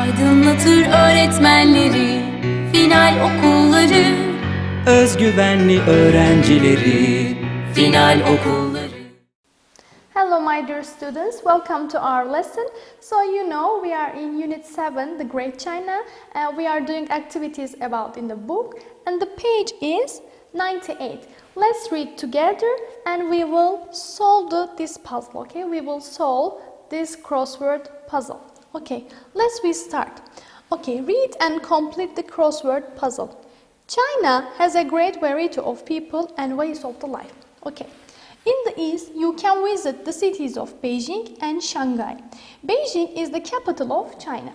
Aydınlatır öğretmenleri, final okulları, özgüvenli öğrencileri, final okulları. Hello my dear students, welcome to our lesson. So you know we are in Unit 7, The Great China, and we are doing activities about in the book, and the page is 98. Let's read together and we will solve this puzzle, okay? We will solve this crossword puzzle. Okay, we start. Okay, read and complete the crossword puzzle. China has a great variety of people and ways of the life. Okay. In the east, you can visit the cities of Beijing and Shanghai. Beijing is the capital of China.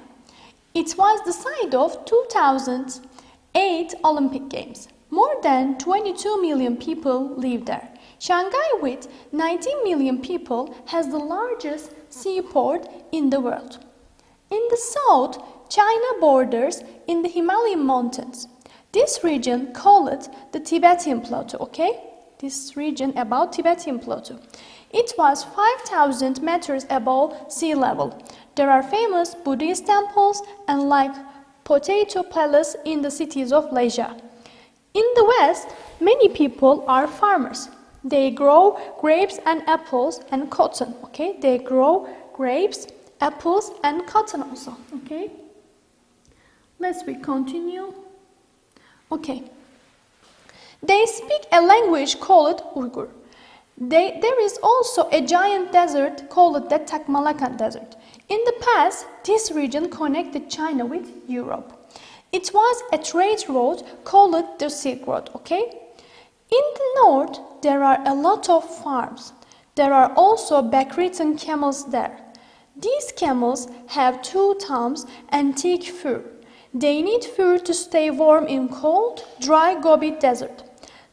It was the site of 2008 Olympic Games. More than 22 million people live there. Shanghai, with 19 million people, has the largest seaport in the world. In the south, China borders in the Himalayan mountains. This region, call it the Tibetan Plateau, okay? This region about Tibetan Plateau. It was 5,000 meters above sea level. There are famous Buddhist temples and like Potato Palace in the cities of Malaysia. In the west, many people are farmers. They grow grapes and apples and cotton, okay? They grow grapes, apples and cotton also, okay? Let's continue. Okay. They speak a language called Uyghur. There is also a giant desert called the Takmalakan Desert. In the past, this region connected China with Europe. It was a trade road called the Silk Road, okay? In the north, there are a lot of farms. There are also bedridden camels there. These camels have 2 thumbs and thick fur. They need fur to stay warm in cold, dry Gobi Desert.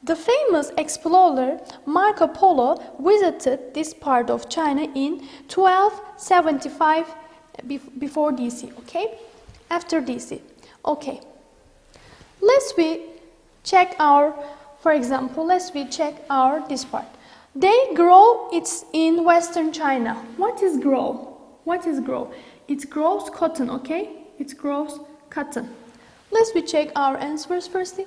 The famous explorer Marco Polo visited this part of China in 1275 before DC, okay? After DC, okay. Let's check our, for example, this part. They grow it in Western China. What is grow? What is grow? It grows cotton, okay? It grows cotton. Let's check our answers firstly.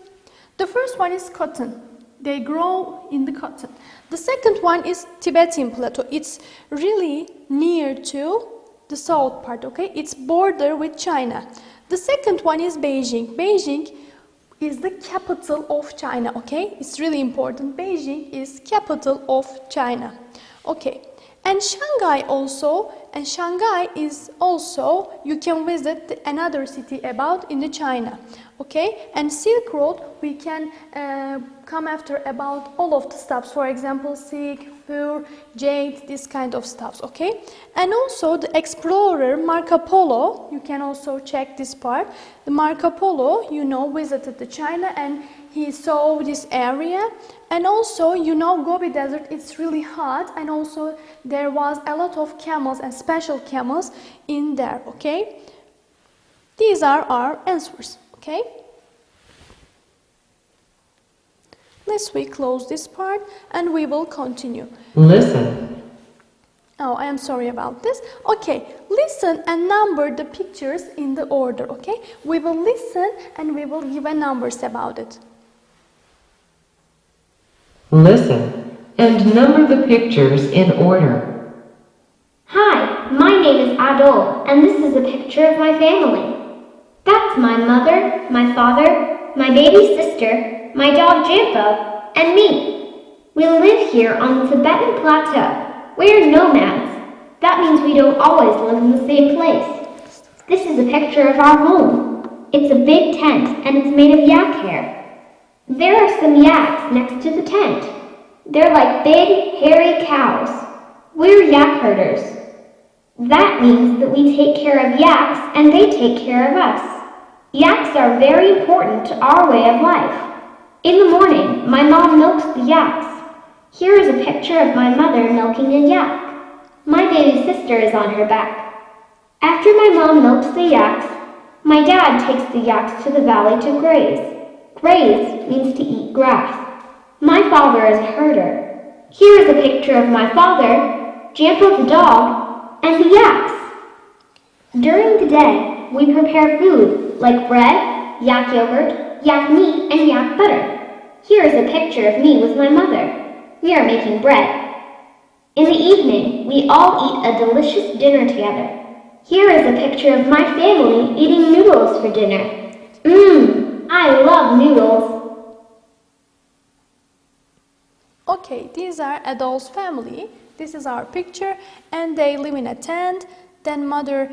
The first one is cotton. They grow in the cotton. The second one is Tibetan Plateau. It's really near to the south part, okay? It's border with China. The second one is Beijing. Beijing is the capital of China, okay? It's really important. Beijing is capital of China. Okay. And Shanghai is also, you can visit another city about in the China, okay? And Silk Road, we can come after about all of the stops, for example, silk, fur, jade, this kind of stuffs, okay? And also the explorer Marco Polo, you can also check this part. The Marco Polo, visited the China and he saw this area. And also, Gobi Desert, it's really hot, and also there was a lot of camels and special camels in there, okay? These are our answers, okay? Let's close this part and we will continue. Listen. Oh, I am sorry about this. Okay, listen and number the pictures in the order, okay? We will listen and we will give numbers about it. Listen and number the pictures in order. Hi, my name is Adol, and this is a picture of my family. That's my mother, my father, my baby sister, my dog Jampo, and me. We live here on the Tibetan Plateau. We're nomads. That means we don't always live in the same place. This is a picture of our home. It's a big tent, and it's made of yak hair. There are some yaks next to the tent. They're like big, hairy cows. We're yak herders. That means that we take care of yaks and they take care of us. Yaks are very important to our way of life. In the morning, my mom milks the yaks. Here is a picture of my mother milking a yak. My baby sister is on her back. After my mom milks the yaks, my dad takes the yaks to the valley to graze. Graze means to eat grass. My father is a herder. Here is a picture of my father, Jampo the dog, and the yaks. During the day, then we prepare food like bread, yak yogurt, yak meat, and yak butter. Here is a picture of me with my mother. We are making bread. In the evening, we all eat a delicious dinner together. Here is a picture of my family eating noodles for dinner. I love noodles. Okay, these are Adol's family. This is our picture, and they live in a tent. Then mother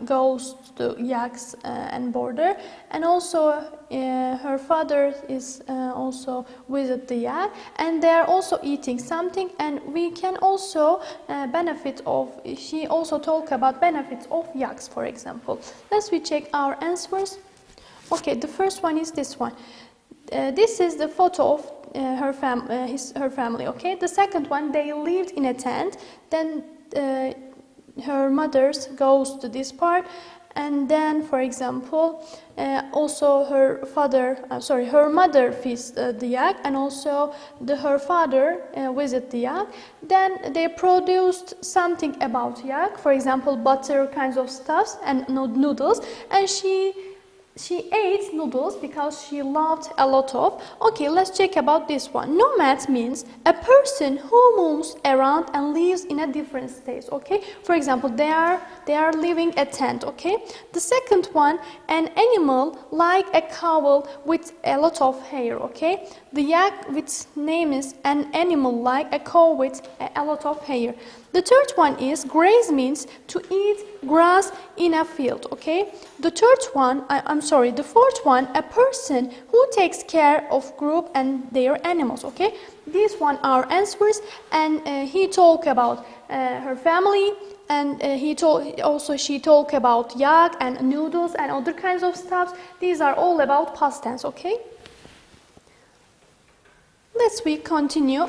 goes to yaks and border, and also her father is also visit the yak, and they are also eating something. And we can also benefit of. She also talk about benefits of yaks, for example. Let's we check our answers. Okay, the first one is this one. This is the photo of her family. Okay, the second one, they lived in a tent. Then her mother goes to this part, and then, for example, also her mother feeds the yak, and also her father visit the yak. Then they produced something about yak, for example, butter kinds of stuffs and noodles, and she ate noodles because she loved a lot of. Okay, let's check about this one. Nomad means a person who moves around and lives in a different state. Okay, for example, they are living a tent. Okay, the second one, an animal like a cow with a lot of hair. Okay, the yak, which name is an animal like a cow with a lot of hair. The third one is graze means to eat grass in a field. Okay, the fourth one, a person who takes care of group and their animals. Okay, these one are answers, and he talk about her family, and she talk about yak and noodles and other kinds of stuff. These are all about past tense. Okay, let's continue.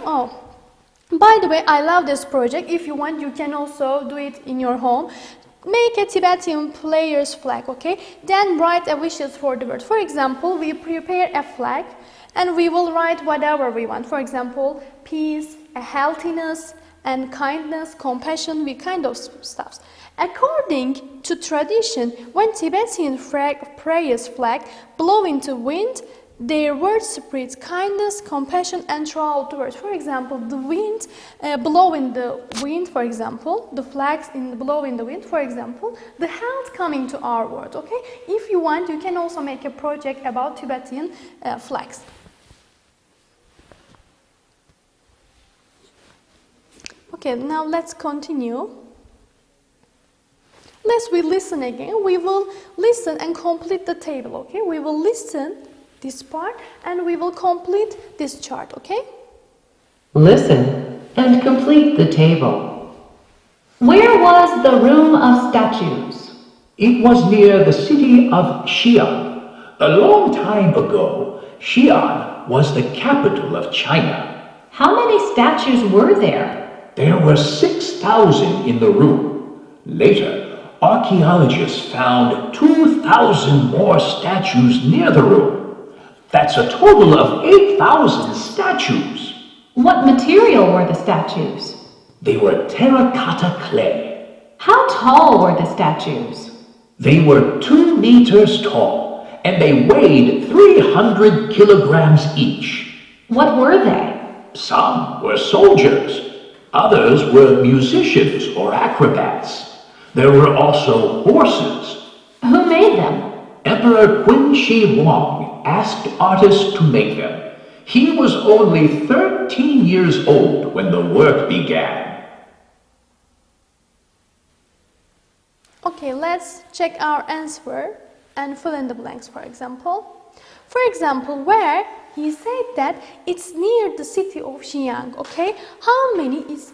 By the way, I love this project. If you want, you can also do it in your home. Make a Tibetan player's flag, okay? Then write a wishes for the world. For example, we prepare a flag and we will write whatever we want. For example, peace, healthiness, and kindness, compassion, we kind of stuff. According to tradition, when Tibetan prayers flag blow into wind, their words spread kindness, compassion, and throughout the world. For example, the wind blow in the wind, for example, the flags blow in the wind, for example, the health coming to our world, okay? If you want, you can also make a project about Tibetan flags. Okay, now let's continue. We listen again. We will listen and complete the table, okay? We will listen this part, and we will complete this chart, okay? Listen and complete the table. Where was the room of statues? It was near the city of Xi'an. A long time ago, Xi'an was the capital of China. How many statues were there? There were 6,000 in the room. Later, archaeologists found 2,000 more statues near the room. That's a total of 8,000 statues. What material were the statues? They were terracotta clay. How tall were the statues? They were 2 meters tall, and they weighed 300 kilograms each. What were they? Some were soldiers. Others were musicians or acrobats. There were also horses. Who made them? Emperor Qin Shi Huang asked artists to make them. He was only 13 years old when the work began. Okay, let's check our answer and fill in the blanks, for example. For example, where he said that it's near the city of Xi'an, okay? How many is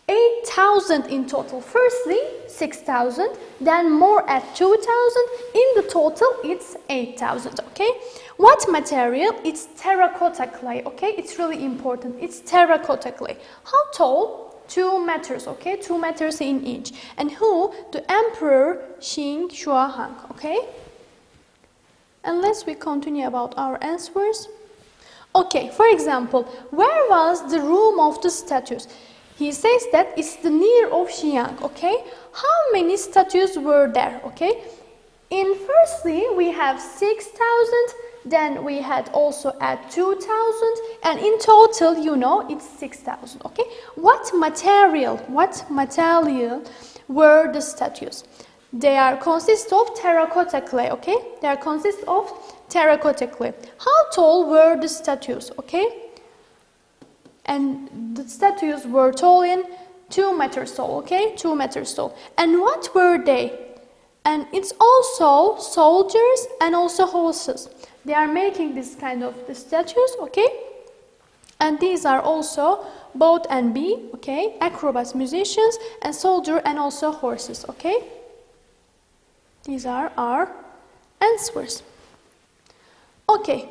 8,000 in total. Firstly, 6,000, then more at 2,000. In the total, it's 8,000, okay? What material? It's terracotta clay, okay? It's really important. It's terracotta clay. How tall? 2 meters, okay? 2 meters in each. And who? The Emperor Qin Shi Huang, okay? And we continue about our answers. Okay, for example, where was the room of the statues? He says that it's the near of Xi'an, okay? How many statues were there, okay? In firstly, we have 6,000, then we had also add 2,000, and in total, you know, it's 6,000, okay? What material were the statues? They are consist of terracotta clay, okay? They are consist of terracotta clay. How tall were the statues, okay? And the statues were tall in 2 meters tall, okay? 2 meters tall. And what were they? And it's also soldiers and also horses. They are making this kind of the statues, okay? And these are also boat and bee, okay? Acrobats, musicians, and soldier and also horses, okay? These are our answers. Okay.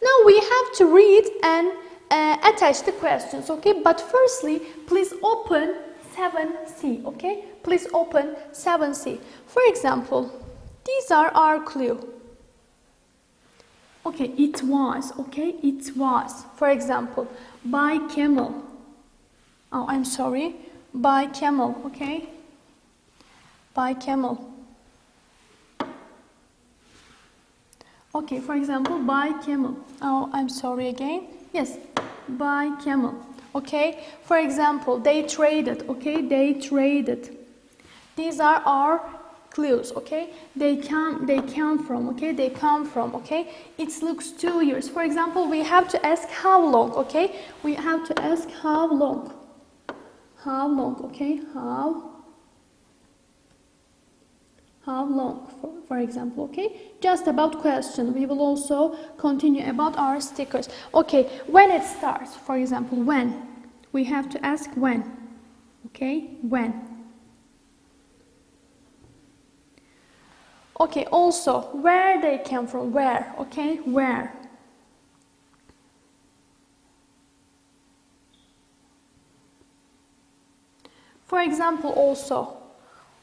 Now we have to read and attach the questions, okay? But firstly, please open 7C, okay? Please open 7C. For example, these are our clue. Okay, it was, okay? It was. For example, by camel. Oh, I'm sorry. By camel, okay? By camel. Okay, for example, by camel. Oh, I'm sorry again. Yes, by camel. Okay, for example, they traded. Okay, they traded. These are our clues. Okay, they come from. Okay, they come from. Okay, it looks 2 years. For example, we have to ask how long. Okay, we have to ask how long. How long? Okay, how long, for example, okay? Just about question. We will also continue about our stickers. Okay, when it starts, for example, when? We have to ask when, okay? When. Okay, also, where they came from, where, okay? Where. For example, also,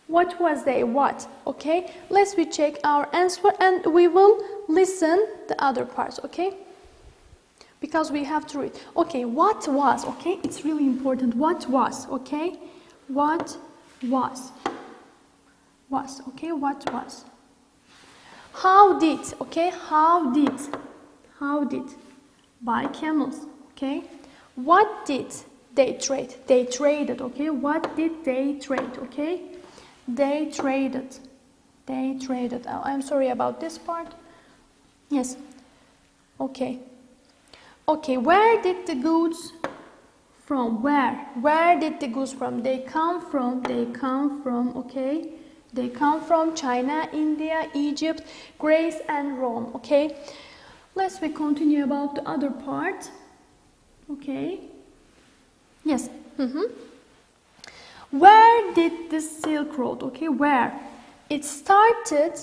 what was they? What? Okay, let's we check our answer and we will listen the other parts, okay? Because we have to read. Okay, what was? Okay, it's really important. What was? Okay, what was? Was, okay, what was? How did? Okay, how did? How did? By camels, okay? What did they trade? They traded, okay? What did they trade, okay? They traded. They traded. Oh, I'm sorry about this part. Yes. Okay. Okay, where did the goods from? Where? Where did the goods from? They come from, okay? They come from China, India, Egypt, Greece and Rome, okay? Let's we continue about the other part. Okay. Yes. Where did the Silk Road, okay, where? It started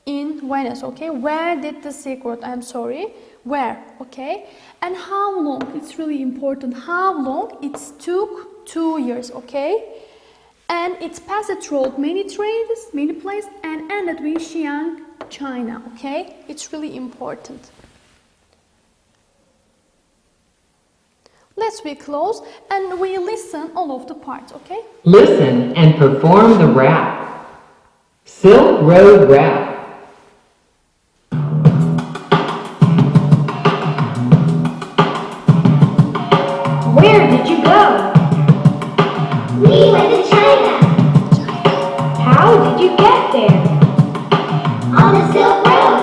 in Venice, okay? Where did the Silk Road, I'm sorry, where, okay? And how long, it's really important, how long? It took 2 years, okay? And it passed through many trades, many places, and ended with Xi'an, China, okay? It's really important. Let's be close and we listen all of the parts, okay? Listen and perform the rap. Silk Road Rap. Where did you go? We went to China. How did you get there? On the Silk Road.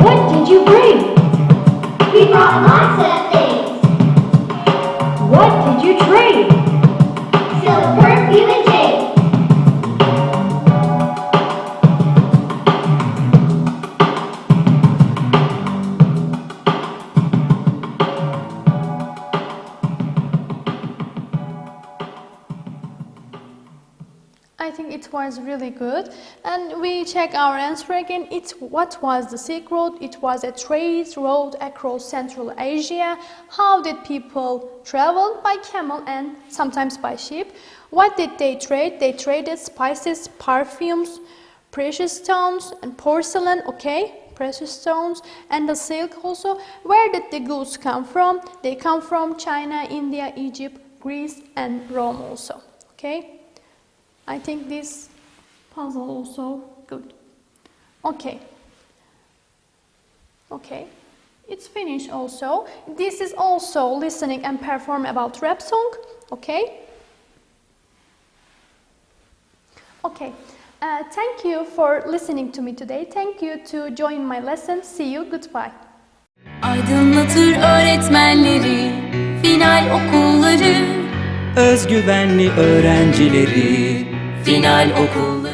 What did you bring? We brought lots of things. What did you trade? Silk, perfume, and jade. I think it was really good. And we check our answer again. What was the Silk Road? It was a trade road across Central Asia. How did people travel? By camel and sometimes by ship. What did they trade? They traded spices, perfumes, precious stones and porcelain, okay? Precious stones and the silk also. Where did the goods come from? They come from China, India, Egypt, Greece and Rome also, okay? I think this puzzle also. Good. Okay. Okay. It's finished also. This is also listening and perform about rap song. Okay. Okay. Thank you for listening to me today. Thank you to join my lesson. See you. Goodbye. Aydınlatır öğretmenleri, final okulları, özgüvenli öğrencileri, final okulları.